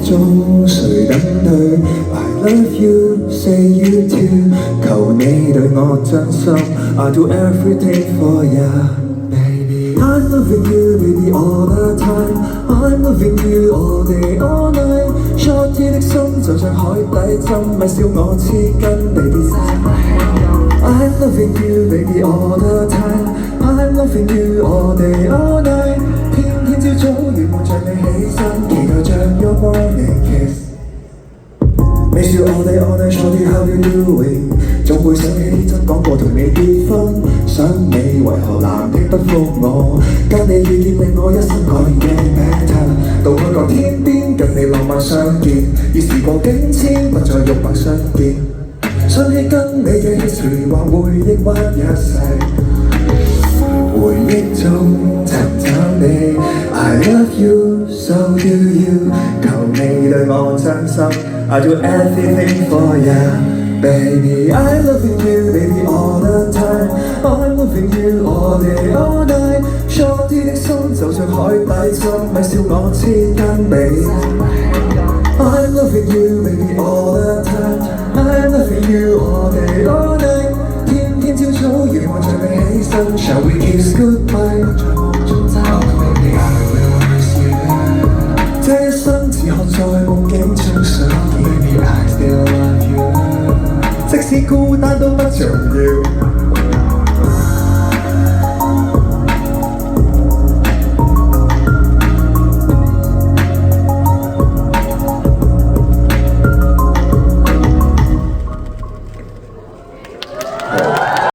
中誰等對 I love you, say you too 求你對我真心 I do everything for ya Baby I'm loving you baby all the time I'm loving you all day all night Shorty 的心就像海底針咪笑我黐筋 Baby I'm loving you baby all the time I'm loving you all day all night 天天朝早願望着你起身期待着 your morning kiss Miss you all day all night Shorty how you doing 總會想起天真講過同你結婚想你為何男的不復我間你遇見令我一生改變嘅名頭到海角天邊跟你浪漫相見已時過境遷不再肉帛相見想起跟你嘅 history 或回憶彎一世回憶中尋找你 I love you so do you 求你對我真心 I do everything for ya Baby I'm loving you baby all the time I'm loving you all day all night Shorty 的心就像海底針咪笑我黐筋比I'm loving you baby all the time I'm loving you all day all night 天天朝早願望着你起身 Shall we kiss goodbye 這一生只可在夢境中相見 Baby I still love you 即使孤單都不重要